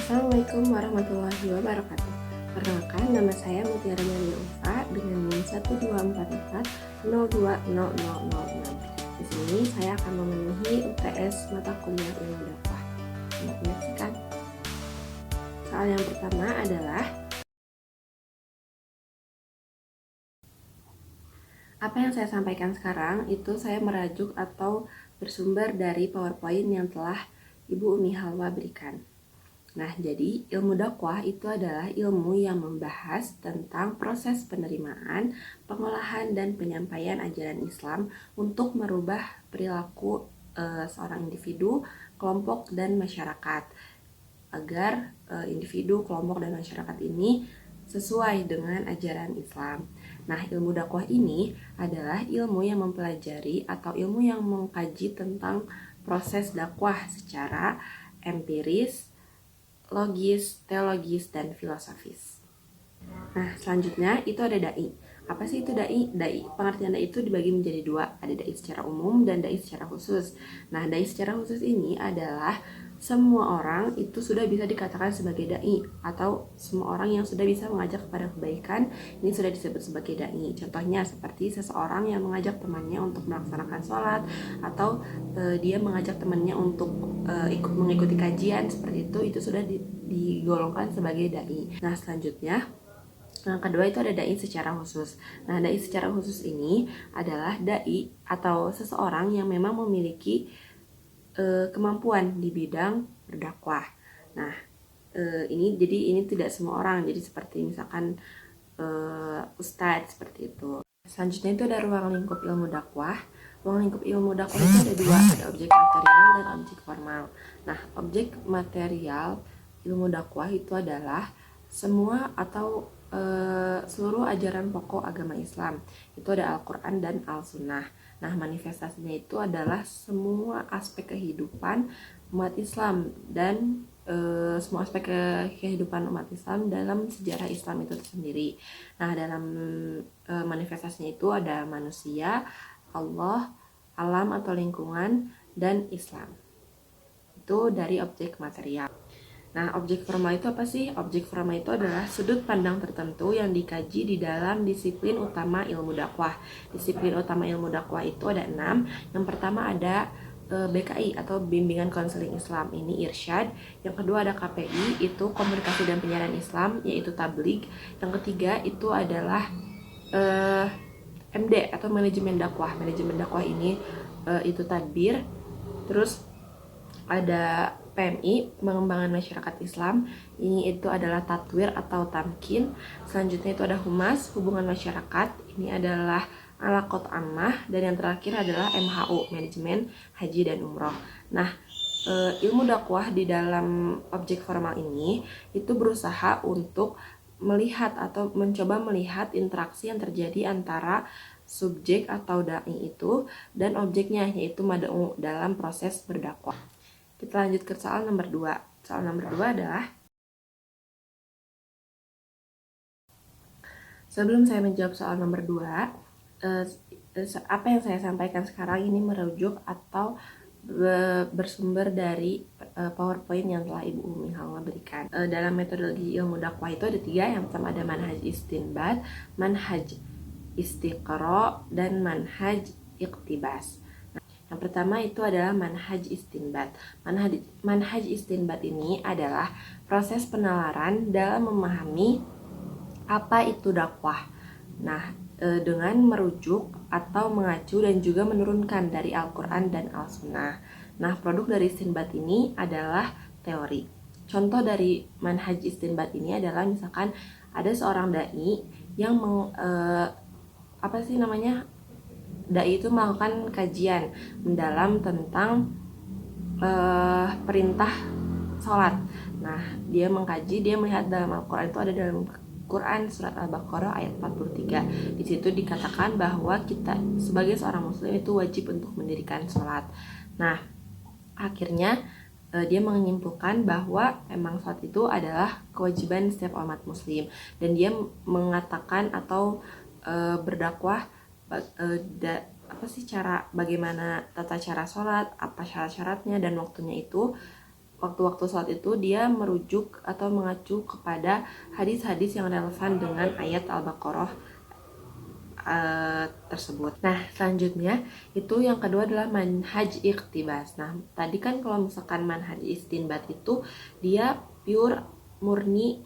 Assalamualaikum warahmatullahi wabarakatuh. Perkenalkan, nama saya Mutiara Maria Ulfa dengan NIM 12440200006. Di sini saya akan memenuhi UTS mata kuliah ilmu dakwah. Selamat menyaksikan. Soal yang pertama adalah apa yang saya sampaikan sekarang itu saya merajuk atau bersumber dari PowerPoint yang telah Ibu Umi Halwa berikan. Nah, jadi ilmu dakwah itu adalah ilmu yang membahas tentang proses penerimaan, pengolahan, dan penyampaian ajaran Islam untuk merubah perilaku seorang individu, kelompok, dan masyarakat agar individu, kelompok, dan masyarakat ini sesuai dengan ajaran Islam. Nah, ilmu dakwah ini adalah ilmu yang mempelajari atau ilmu yang mengkaji tentang proses dakwah secara empiris, logis, teologis, dan filosofis. Nah, selanjutnya itu ada dai. Apa sih itu dai? Dai, pengertian dai itu dibagi menjadi dua. Ada dai secara umum dan dai secara khusus. Nah, dai secara khusus ini adalah semua orang itu sudah bisa dikatakan sebagai dai, atau semua orang yang sudah bisa mengajak kepada kebaikan ini sudah disebut sebagai dai. Contohnya seperti seseorang yang mengajak temannya untuk melaksanakan sholat, atau dia mengajak temannya untuk mengikuti kajian seperti itu sudah digolongkan sebagai dai. Nah, selanjutnya yang kedua itu ada dai secara khusus. Nah, dai secara khusus ini adalah dai atau seseorang yang memang memiliki kemampuan di bidang berdakwah. Nah, ini tidak semua orang. Jadi seperti misalkan ustadz seperti itu. Selanjutnya itu ada ruang lingkup ilmu dakwah. Ruang lingkup ilmu dakwah itu ada dua, ada objek material dan objek formal. Nah, objek material ilmu dakwah itu adalah semua atau seluruh ajaran pokok agama Islam. Itu ada Al-Quran dan Al-Sunnah. Nah, manifestasinya itu adalah semua aspek kehidupan umat Islam dan semua aspek kehidupan umat Islam dalam sejarah Islam itu sendiri. Nah, dalam manifestasinya itu ada manusia, Allah, alam atau lingkungan, dan Islam. Itu dari objek material. Nah, objek formal itu apa sih? Objek formal itu adalah sudut pandang tertentu yang dikaji di dalam disiplin utama ilmu dakwah. Disiplin utama ilmu dakwah itu ada 6. Yang pertama ada BKI atau Bimbingan Konseling Islam, ini irsyad. Yang kedua ada KPI, itu Komunikasi dan Penyiaran Islam, yaitu tabligh. Yang ketiga itu adalah MD atau Manajemen Dakwah. Manajemen dakwah ini itu tadbir. Terus ada PMI, Pengembangan Masyarakat Islam, ini itu adalah tatwir atau tamkin. Selanjutnya itu ada Humas, Hubungan Masyarakat, ini adalah Alaqot Ammah, dan yang terakhir adalah MHU, Manajemen Haji dan Umroh. Nah, ilmu dakwah di dalam objek formal ini itu berusaha untuk melihat atau mencoba melihat interaksi yang terjadi antara subjek atau dai itu dan objeknya, yaitu mad'u dalam proses berdakwah. Kita lanjut ke soal nomor 2. Soal nomor 2 adalah, sebelum saya menjawab soal nomor 2, apa yang saya sampaikan sekarang ini merujuk atau bersumber dari PowerPoint yang telah Ibu Umi Halwa berikan. Dalam metodologi ilmu dakwah itu ada 3. Yang pertama ada manhaj istinbat, manhaj istiqra, dan manhaj iqtibas. Yang pertama itu adalah manhaj istinbat. Manhaj istinbat ini adalah proses penalaran dalam memahami apa itu dakwah. Nah, dengan merujuk atau mengacu dan juga menurunkan dari Al-Quran dan Al-Sunnah. Nah, produk dari istinbat ini adalah teori. Contoh dari manhaj istinbat ini adalah misalkan ada seorang dai yang dai itu melakukan kajian mendalam tentang perintah sholat. Nah, dia melihat dalam Al-Quran itu ada dalam Quran surat Al-Baqarah ayat 43. Di situ dikatakan bahwa kita sebagai seorang muslim itu wajib untuk mendirikan sholat. Nah, akhirnya dia menyimpulkan bahwa memang sholat itu adalah kewajiban setiap umat muslim, dan dia mengatakan atau berdakwah bagaimana tata cara sholat, apa syarat-syaratnya dan waktunya itu waktu-waktu sholat itu dia merujuk atau mengacu kepada hadis-hadis yang relevan dengan ayat Al-Baqarah tersebut. Nah, selanjutnya itu yang kedua adalah manhaj iqtibas. Nah, tadi kan kalau misalkan manhaj istinbat itu dia pure murni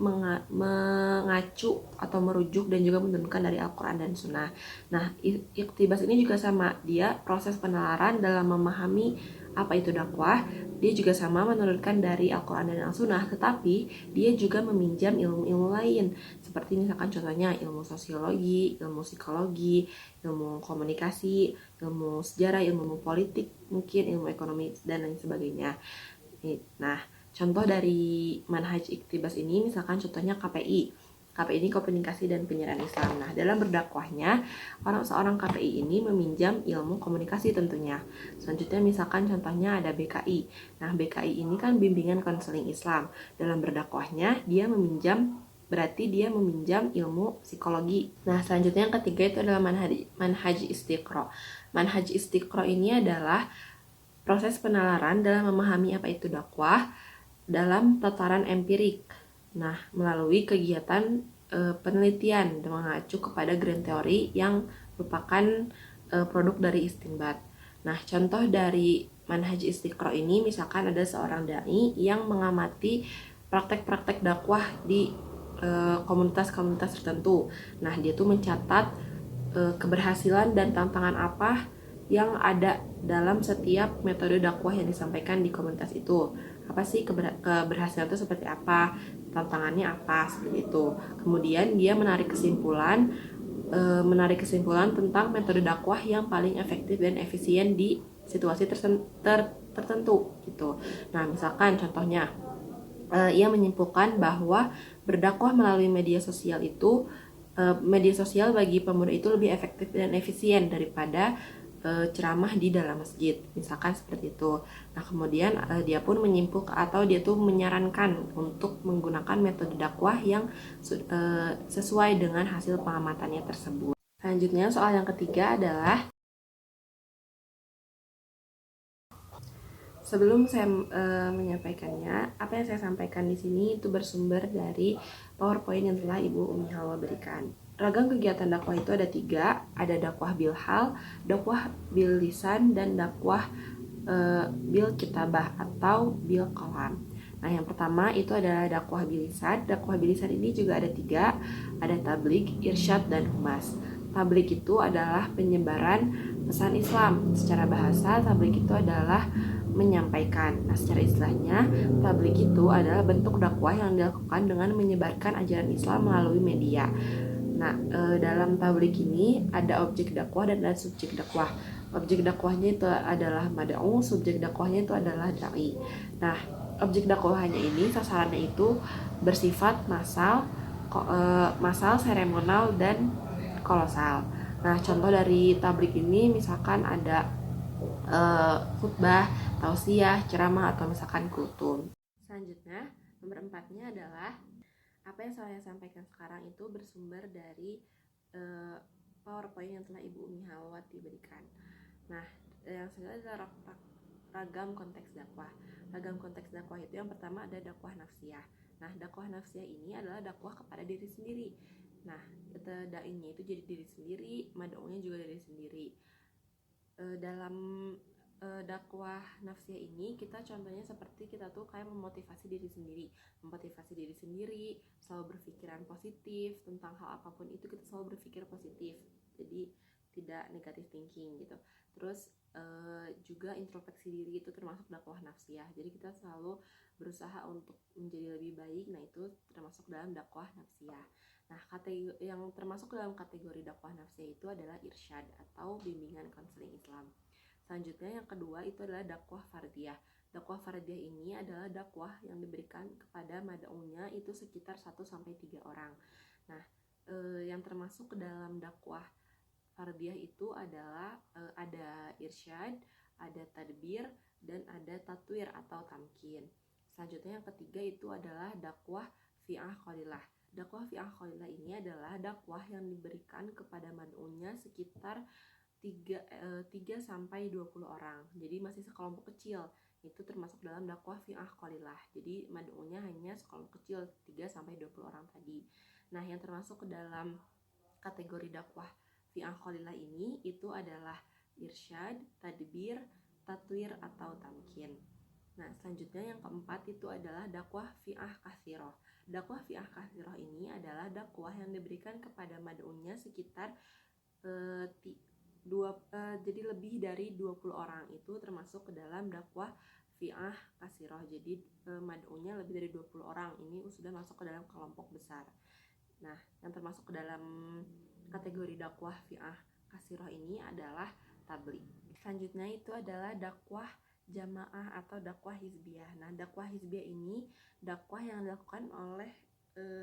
mengacu atau merujuk dan juga menurunkan dari Al-Quran dan Sunnah. Nah, iqtibas ini juga sama, dia proses penalaran dalam memahami apa itu dakwah. Dia juga sama menurunkan dari Al-Quran dan Al-Sunnah, tetapi dia juga meminjam ilmu-ilmu lain, seperti misalkan contohnya ilmu sosiologi, ilmu psikologi, ilmu komunikasi, ilmu sejarah, ilmu politik, mungkin ilmu ekonomi, dan lain sebagainya. Nah, contoh dari manhaj iktibas ini misalkan contohnya KPI. KPI ini komunikasi dan penyiaran Islam. Nah, dalam berdakwahnya, seorang KPI ini meminjam ilmu komunikasi tentunya. Selanjutnya misalkan contohnya ada BKI. Nah, BKI ini kan bimbingan konseling Islam. Dalam berdakwahnya, berarti dia meminjam ilmu psikologi. Nah, selanjutnya yang ketiga itu adalah manhaj istiqro. Manhaj istiqro ini adalah proses penalaran dalam memahami apa itu dakwah dalam tataran empirik. Nah, melalui kegiatan penelitian dan mengacu kepada grand teori yang merupakan produk dari istinbat. Nah, contoh dari manhaj istiqro ini misalkan ada seorang dai yang mengamati praktek-praktek dakwah di komunitas-komunitas tertentu. Nah, dia tuh mencatat keberhasilan dan tantangan apa yang ada dalam setiap metode dakwah yang disampaikan di komunitas itu. Apa sih keberhasilan itu seperti apa, tantangannya apa, seperti itu. Kemudian dia menarik kesimpulan tentang metode dakwah yang paling efektif dan efisien di situasi tertentu gitu. Nah, misalkan contohnya ia menyimpulkan bahwa berdakwah melalui media sosial bagi pemuda itu lebih efektif dan efisien daripada ceramah di dalam masjid, misalkan seperti itu. Nah, kemudian dia pun menyimpulkan atau dia tuh menyarankan untuk menggunakan metode dakwah yang sesuai dengan hasil pengamatannya tersebut. Selanjutnya soal yang ketiga adalah sebelum saya menyampaikannya, apa yang saya sampaikan di sini itu bersumber dari PowerPoint yang telah Ibu Umi Halwa berikan. Ragam kegiatan dakwah itu ada 3, ada dakwah bil hal, dakwah bil lisan, dan dakwah bil kitabah atau bil qalam. Nah, yang pertama itu adalah dakwah bilisan. Dakwah bilisan ini juga ada 3, ada tabligh, irsyad, dan humas. Tabligh itu adalah penyebaran pesan Islam. Secara bahasa, tabligh itu adalah menyampaikan. Nah, secara istilahnya, tabligh itu adalah bentuk dakwah yang dilakukan dengan menyebarkan ajaran Islam melalui media. Nah, dalam tabligh ini ada objek dakwah dan ada subjek dakwah. Objek dakwahnya itu adalah mad'u, subjek dakwahnya itu adalah dai. Nah, objek dakwahnya ini sasarannya itu bersifat massal, seremonal, dan kolosal. Nah, contoh dari tabligh ini misalkan ada khutbah, tausiah, ceramah, atau misalkan kultum. Selanjutnya, nomor 4-nya adalah apa yang saya sampaikan sekarang itu bersumber dari PowerPoint yang telah Ibu Umi Halwati berikan. Nah, yang selanjutnya adalah ragam konteks dakwah. Ragam konteks dakwah itu yang pertama ada dakwah nafsiyah. Nah, dakwah nafsiyah ini adalah dakwah kepada diri sendiri. Nah, dai-nya itu jadi diri sendiri, mad'unya juga diri sendiri. Dalam dakwah nafsiyah ini kita contohnya seperti kita tuh kayak memotivasi diri sendiri, selalu berpikiran positif tentang hal apapun itu, kita selalu berpikir positif, jadi tidak negatif thinking gitu. Terus juga introspeksi diri itu termasuk dakwah nafsiyah, jadi kita selalu berusaha untuk menjadi lebih baik. Nah, itu termasuk dalam dakwah nafsiyah. Nah, yang termasuk dalam kategori dakwah nafsiyah itu adalah irsyad atau bimbingan konseling Islam. Selanjutnya yang kedua itu adalah dakwah fardiyah. Dakwah fardiyah ini adalah dakwah yang diberikan kepada mad'unya itu sekitar 1-3 orang. Nah, yang termasuk ke dalam dakwah fardiyah itu adalah ada irsyad, ada tadbir, dan ada tatwir atau tamkin. Selanjutnya yang ketiga itu adalah dakwah fi'ah qalilah. Dakwah fi'ah qalilah ini adalah dakwah yang diberikan kepada mad'unya sekitar 3-20 orang. Jadi masih sekelompok kecil Itu termasuk dalam dakwah fi'ah qalilah. Jadi mad'unya hanya sekelompok kecil 3-20 orang tadi. Nah, yang termasuk ke dalam kategori dakwah fi'ah qalilah ini itu adalah irsyad, tadbir, tatwir atau tamkin. Nah, selanjutnya yang keempat itu adalah dakwah fi'ah katsiroh. Dakwah fi'ah katsiroh ini adalah dakwah yang diberikan kepada mad'unya sekitar jadi lebih dari 20 orang. Itu termasuk ke dalam dakwah fi'ah katsiroh. Jadi mad'unya lebih dari 20 orang. Ini sudah masuk ke dalam kelompok besar. Nah, yang termasuk ke dalam kategori dakwah fi'ah katsiroh ini adalah tabligh. Selanjutnya itu adalah dakwah jamaah atau dakwah hizbiyah. Nah, dakwah hizbiyah ini dakwah yang dilakukan oleh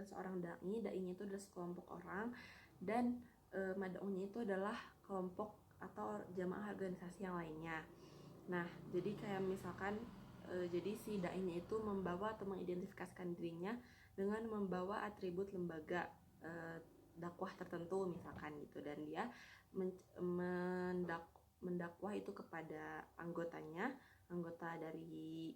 seorang dai. Dainya itu adalah sekelompok orang dan mad'unya itu adalah kelompok atau jamaah organisasi yang lainnya. Nah, jadi kayak misalkan jadi si dainya itu membawa atau mengidentifikasikan dirinya dengan membawa atribut lembaga dakwah tertentu misalkan gitu, dan dia mendakwah itu kepada anggota dari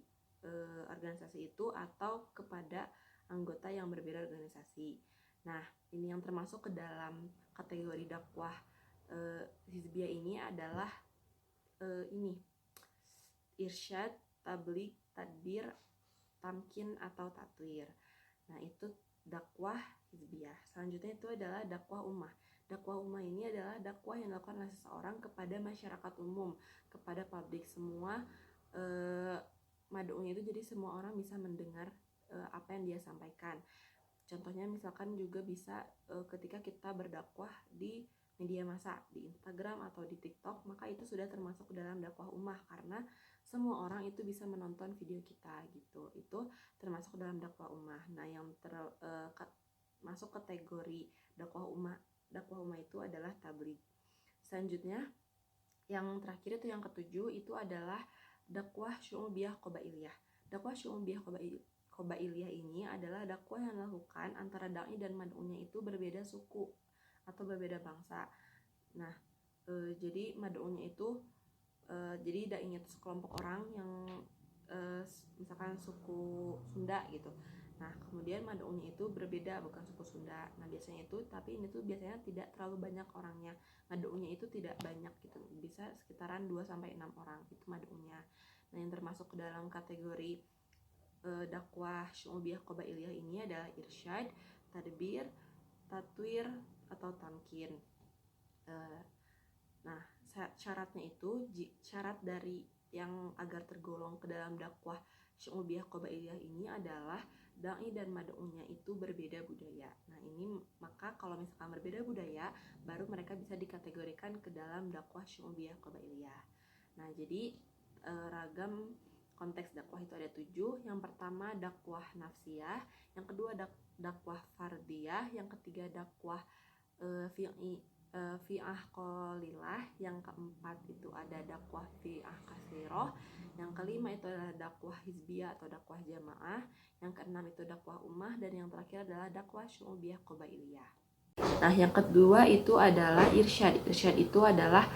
organisasi itu atau kepada anggota yang berbeda organisasi. Nah, ini yang termasuk ke dalam kategori dakwah hizbiyah ini adalah ini irsyad, tabligh, tadbir, tamkin atau tatwir. Nah, itu dakwah hizbiyah. Selanjutnya itu adalah dakwah ummah. Dakwah ummah ini adalah dakwah yang dilakukan oleh seseorang kepada masyarakat umum, kepada publik semua. Mad'unya itu jadi semua orang bisa mendengar apa yang dia sampaikan. Contohnya misalkan juga bisa ketika kita berdakwah di media massa, di Instagram atau di TikTok, maka itu sudah termasuk dalam dakwah ummah karena semua orang itu bisa menonton video kita gitu. Itu termasuk dalam dakwah ummah. Nah, yang masuk kategori dakwah ummah itu adalah tabligh. Selanjutnya yang terakhir itu yang ketujuh itu adalah dakwah syu'ubiyah qabailiyah. Dakwah syu'ubiyah qabailiyah ini adalah dakwah yang dilakukan antara dai dan mad'unya itu berbeda suku atau berbeda bangsa. Nah, jadi mad'unya itu jadi dainya itu sekelompok orang yang misalkan suku Sunda gitu. Nah, kemudian mad'unya itu berbeda, bukan suku Sunda. Nah, biasanya itu, tapi ini tuh biasanya tidak terlalu banyak orangnya. Mad'unya itu tidak banyak gitu. Bisa sekitaran 2-6 orang itu mad'unya. Nah, yang termasuk ke dalam kategori dakwah syu'ubiyah qabailiyah ini adalah irsyad, tadbir, tatwir atau tamkin. Nah, syarat dari yang agar tergolong ke dalam dakwah syu'ubiyah qabailiyah ini adalah dai dan mad'unya itu berbeda budaya. Nah, ini maka kalau misalkan berbeda budaya, baru mereka bisa dikategorikan ke dalam dakwah syu'ubiyah qabailiyah. Nah, jadi ragam konteks dakwah itu ada 7. Yang pertama dakwah nafsiyah, yang kedua dakwah fardiyah, yang ketiga dakwah fi'ah qalilah, yang keempat itu ada dakwah fi'ah katsiroh, yang kelima itu adalah dakwah hizbiyah atau dakwah jamaah, yang keenam itu dakwah ummah, dan yang terakhir adalah dakwah syu'ubiyah qabailiyah. Nah, yang kedua itu adalah irsyad. Irsyad itu adalah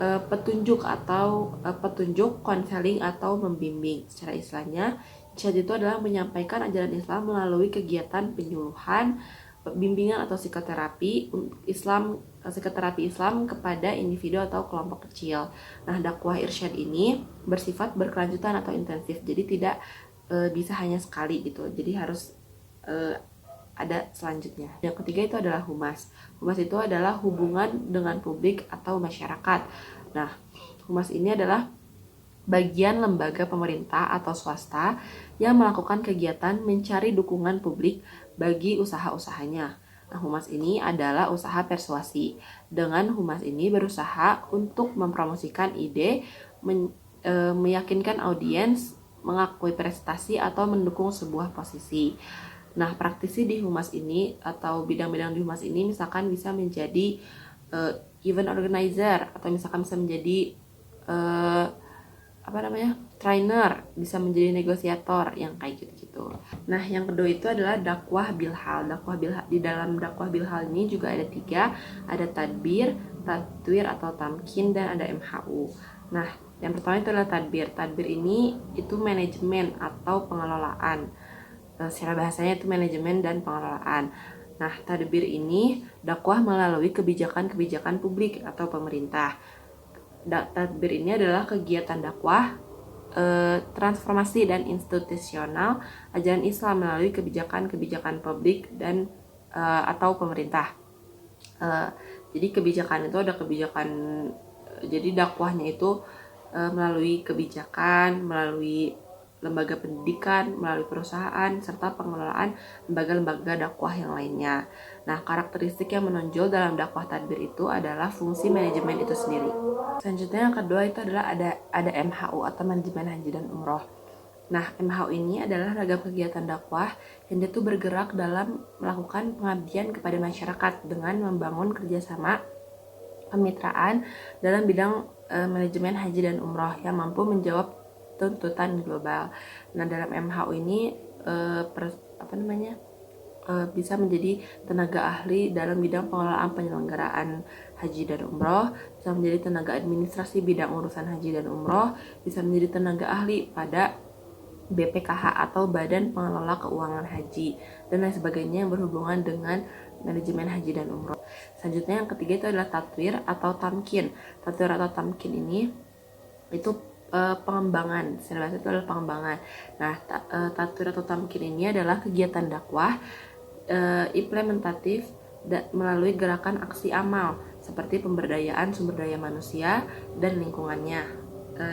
petunjuk atau petunjuk, konseling atau membimbing. Secara istilahnya, irsyad itu adalah menyampaikan ajaran Islam melalui kegiatan penyuluhan, bimbingan atau psikoterapi Islam kepada individu atau kelompok kecil. Nah, dakwah irsyad ini bersifat berkelanjutan atau intensif. Jadi tidak bisa hanya sekali gitu. Jadi harus ada selanjutnya. Yang ketiga itu adalah humas. Humas itu adalah hubungan dengan publik atau masyarakat. Nah, humas ini adalah bagian lembaga pemerintah atau swasta yang melakukan kegiatan mencari dukungan publik bagi usaha-usahanya. Nah, humas ini adalah usaha persuasi. Dengan humas ini berusaha untuk mempromosikan ide, meyakinkan audiens, mengakui prestasi atau mendukung sebuah posisi. Nah, praktisi di humas ini atau bidang-bidang di humas ini misalkan bisa menjadi event organizer, atau misalkan bisa menjadi trainer, bisa menjadi negosiator yang kayak gitu-gitu. Nah, yang kedua itu adalah dakwah bilhal. Di dalam dakwah bilhal ini juga ada 3, ada tadbir, tatwir atau tamkin, dan ada MHU. Nah, Yang pertama itu adalah tadbir. Tadbir ini itu manajemen atau pengelolaan. Secara bahasanya itu manajemen dan pengelolaan. Nah, tadbir ini dakwah melalui kebijakan-kebijakan publik atau pemerintah. Tadbir ini adalah kegiatan dakwah transformasi dan institusional ajaran Islam melalui kebijakan-kebijakan publik dan atau pemerintah. Jadi kebijakan itu ada kebijakan, jadi dakwahnya itu melalui kebijakan, melalui lembaga pendidikan, melalui perusahaan, serta pengelolaan lembaga-lembaga dakwah yang lainnya. Nah, karakteristik yang menonjol dalam dakwah tadbir itu adalah fungsi manajemen itu sendiri. Selanjutnya yang kedua itu adalah ada MHU atau manajemen haji dan umroh. Nah, MHU ini adalah ragam kegiatan dakwah yang dia tuh bergerak dalam melakukan pengabdian kepada masyarakat dengan membangun kerjasama kemitraan dalam bidang manajemen haji dan umroh yang mampu menjawab tuntutan global. Nah, dalam MHU ini bisa menjadi tenaga ahli dalam bidang pengelolaan penyelenggaraan haji dan umroh, bisa menjadi tenaga administrasi bidang urusan haji dan umroh, bisa menjadi tenaga ahli pada BPKH atau Badan Pengelola Keuangan Haji, dan lain sebagainya yang berhubungan dengan manajemen haji dan umroh. Selanjutnya yang ketiga itu adalah tatwir atau tamkin. Tatwir atau tamkin ini itu pengembangan. Secara bahasa itu adalah pengembangan. Nah, tatwir atau tamkin ini adalah kegiatan dakwah implementatif melalui gerakan aksi amal seperti pemberdayaan sumber daya manusia dan lingkungannya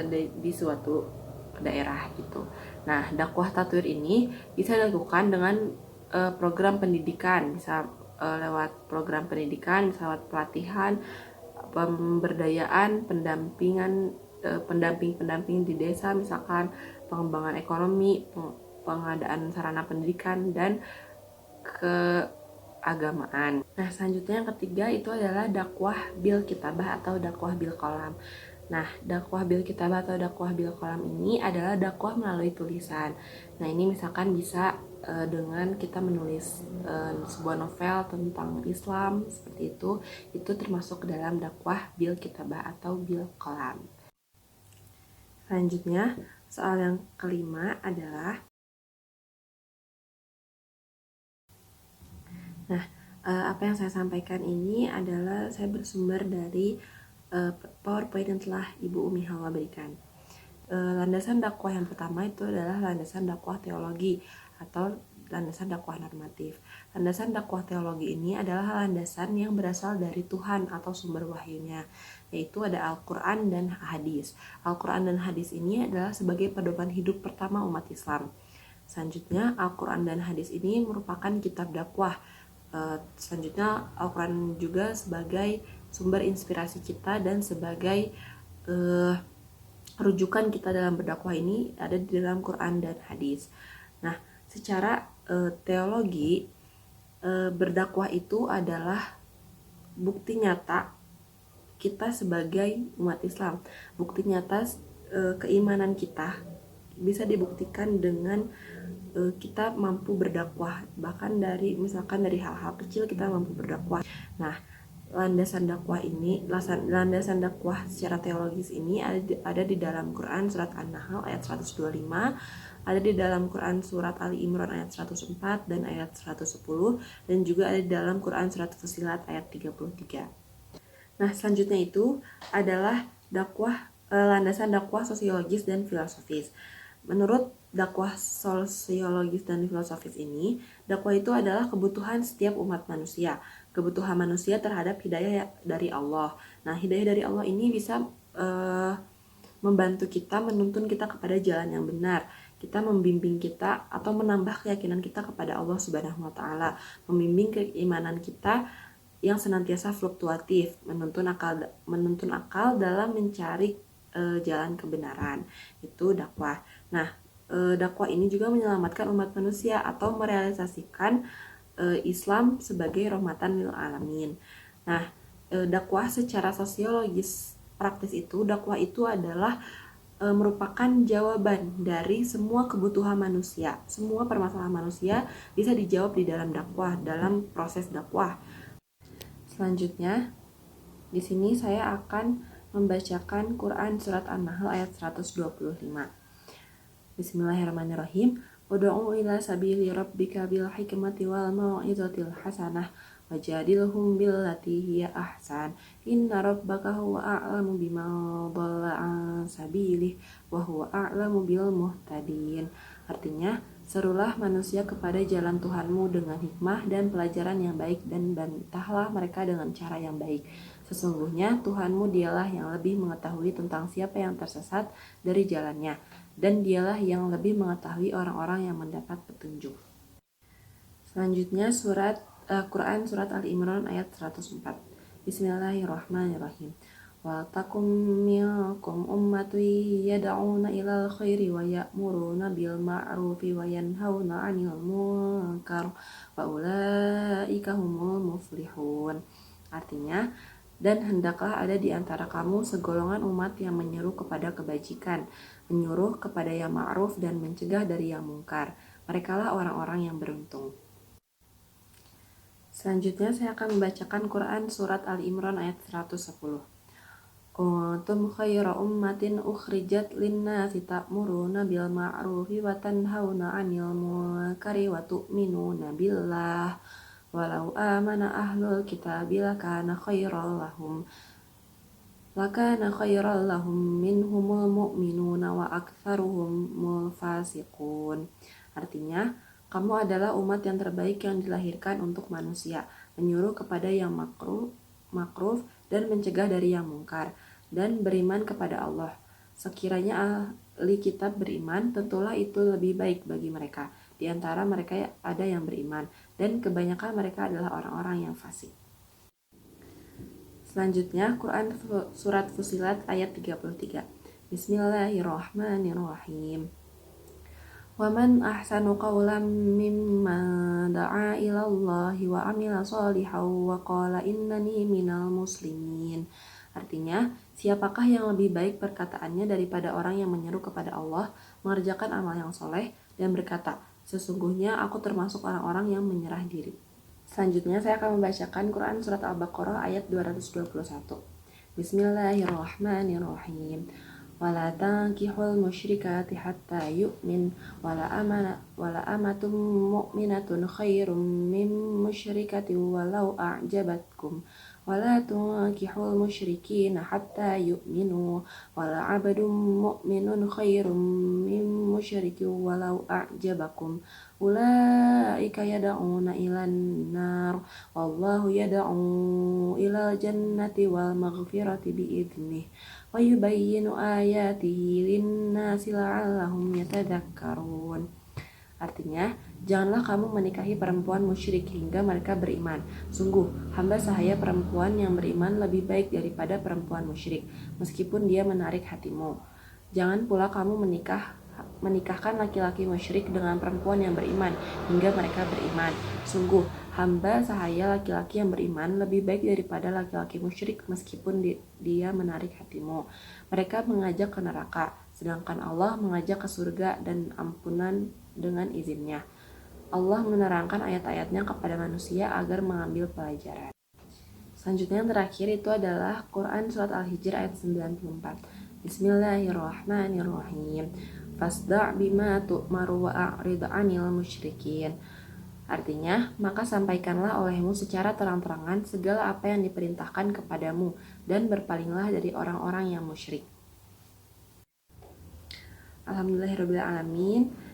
di suatu daerah gitu. Nah, dakwah tatwir ini bisa dilakukan dengan program pendidikan, bisa lewat program pendidikan, bisa lewat pelatihan, pemberdayaan, pendamping di desa, misalkan pengembangan ekonomi, pengadaan sarana pendidikan, dan keagamaan. Nah, selanjutnya yang ketiga itu adalah dakwah bil kitabah atau dakwah bil qalam. Nah, dakwah bil kitabah atau dakwah bil qalam ini adalah dakwah melalui tulisan. Nah, ini misalkan bisa dengan kita menulis sebuah novel tentang Islam seperti itu termasuk dalam dakwah bil kitabah atau bil qalam. Selanjutnya, soal yang kelima adalah apa yang saya sampaikan ini adalah saya bersumber dari PowerPoint yang telah Ibu Umi Hawa berikan. Landasan dakwah yang pertama itu adalah landasan dakwah teologi atau landasan dakwah normatif. Landasan dakwah teologi ini adalah landasan yang berasal dari Tuhan atau sumber wahyunya, yaitu ada Al-Quran dan hadis. Al-Quran dan hadis ini adalah sebagai pedoman hidup pertama umat Islam. Selanjutnya, Al-Quran dan hadis ini merupakan kitab dakwah. Selanjutnya, Al-Quran juga sebagai sumber inspirasi kita dan sebagai rujukan kita dalam berdakwah ini ada di dalam Quran dan hadis. Nah, secara teologi, berdakwah itu adalah bukti nyata kita sebagai umat Islam. Bukti nyata keimanan kita bisa dibuktikan dengan kita mampu berdakwah, bahkan misalkan dari hal-hal kecil kita mampu berdakwah. Nah, landasan dakwah secara teologis ini ada di dalam Quran surat An-Nahl ayat 125, ada di dalam Quran surat Ali Imran ayat 104 dan ayat 110, dan juga ada di dalam Quran surat Fussilat ayat 33. Nah, selanjutnya itu adalah landasan dakwah sosiologis dan filosofis. Menurut dakwah sosiologis dan filosofis ini, dakwah itu adalah kebutuhan setiap umat manusia, kebutuhan manusia terhadap hidayah dari Allah. Nah, hidayah dari Allah ini bisa membantu kita, menuntun kita kepada jalan yang benar. Kita membimbing kita atau menambah keyakinan kita kepada Allah Subhanahu wa Ta'ala, membimbing keimanan kita yang senantiasa fluktuatif, menuntun akal dalam mencari jalan kebenaran. Itu dakwah. Nah, dakwah ini juga menyelamatkan umat manusia atau merealisasikan Islam sebagai rahmatan lil alamin. Nah, dakwah secara sosiologis praktis itu, dakwah itu adalah merupakan jawaban dari semua kebutuhan manusia. Semua permasalahan manusia bisa dijawab di dalam dakwah, dalam proses dakwah. Selanjutnya, di sini saya akan membacakan Quran Surat An-Nahl ayat 125. Bismillahirrahmanirrahim. Ud'u ila sabili rabbika bil hikmati wal mau'izatil hasanah wajadilhum billati hiya ahsan. Inna rabbaka huwa a'lamu biman dhalla an sabilih wa huwa a'lamu bil muhtadin. Artinya, serulah manusia kepada jalan Tuhanmu dengan hikmah dan pelajaran yang baik dan bantahlah mereka dengan cara yang baik. Sesungguhnya Tuhanmu dialah yang lebih mengetahui tentang siapa yang tersesat dari jalannya, dan dialah yang lebih mengetahui orang-orang yang mendapat petunjuk. Selanjutnya Quran Surat Ali Imran ayat 104. Bismillahirrahmanirrahim. Wa takum minkum ummatun yad'una ilal khairi wa ya'muruna bil ma'rufi wa yanhauna 'anil munkar wa ulaika humul muflihun. Artinya, dan hendaklah ada di antara kamu segolongan umat yang menyeru kepada kebajikan, menyuruh kepada yang ma'ruf dan mencegah dari yang mungkar. Merekalah orang-orang yang beruntung. Selanjutnya saya akan membacakan Quran Surat Ali Imran ayat 110. Kuntum khaira ummatin ukhrijat linnasi ta'muruna bil ma'rufi wa tanhauna 'anil munkari wa tu'minuna billah. Walau amana ahlul kitabi lakana khairal lahum minhumul mu'minuna wa aktsaruhumul fasiqun. Artinya, kamu adalah umat yang terbaik yang dilahirkan untuk manusia, menyuruh kepada yang makruf dan mencegah dari yang mungkar, dan beriman kepada Allah. Sekiranya ahli kitab beriman, tentulah itu lebih baik bagi mereka. Di antara mereka ada yang beriman, dan kebanyakan mereka adalah orang-orang yang fasik. Selanjutnya, Quran Surat Fussilat ayat 33. Bismillahirrahmanirrahim. Wa man ahsanu qawlan mimman da'a ila Allahi wa amila shalihan wa qala innani minal muslimin. Artinya, siapakah yang lebih baik perkataannya daripada orang yang menyeru kepada Allah, mengerjakan amal yang soleh, dan berkata, sesungguhnya aku termasuk orang-orang yang menyerah diri. Selanjutnya saya akan membacakan Quran Surat Al-Baqarah ayat 221. Bismillahirrahmanirrahim. Wala tankihul musyrikati hatta yu'min wala amatum mu'minatun khairum min musyrikati walau a'jabatkum wala tunkihul musyrikina hatta yu'minu wala abadum mu'minun khairum min musyriki walau a'jabakum ulaika yad'una ilan nar wallahu yad'u ilal jannati wal maghfirati bi'idnih wa yubayyinu ayatihi linnasi la'allahum yatadakkarun. Artinya, janganlah kamu menikahi perempuan musyrik hingga mereka beriman. Sungguh, hamba sahaya perempuan yang beriman lebih baik daripada perempuan musyrik, meskipun dia menarik hatimu. Jangan pula kamu menikahkan laki-laki musyrik dengan perempuan yang beriman hingga mereka beriman. Sungguh, hamba sahaya laki-laki yang beriman lebih baik daripada laki-laki musyrik meskipun dia menarik hatimu. Mereka mengajak ke neraka, sedangkan Allah mengajak ke surga dan ampunan dengan izinnya. Allah menerangkan ayat-ayatnya kepada manusia agar mengambil pelajaran. Selanjutnya yang terakhir itu adalah Quran Surat Al-Hijr ayat 94. Bismillahirrahmanirrahim. Fasda' bima tu'maru wa a'rid 'anil musyrikin. Artinya, maka sampaikanlah olehmu secara terang-terangan segala apa yang diperintahkan kepadamu dan berpalinglah dari orang-orang yang musyrik. Alhamdulillahirrahmanirrahim.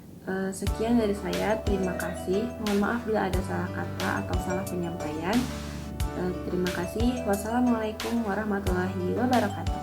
Sekian dari saya, terima kasih. Mohon maaf bila ada salah kata atau salah penyampaian. Terima kasih. Wassalamualaikum warahmatullahi wabarakatuh.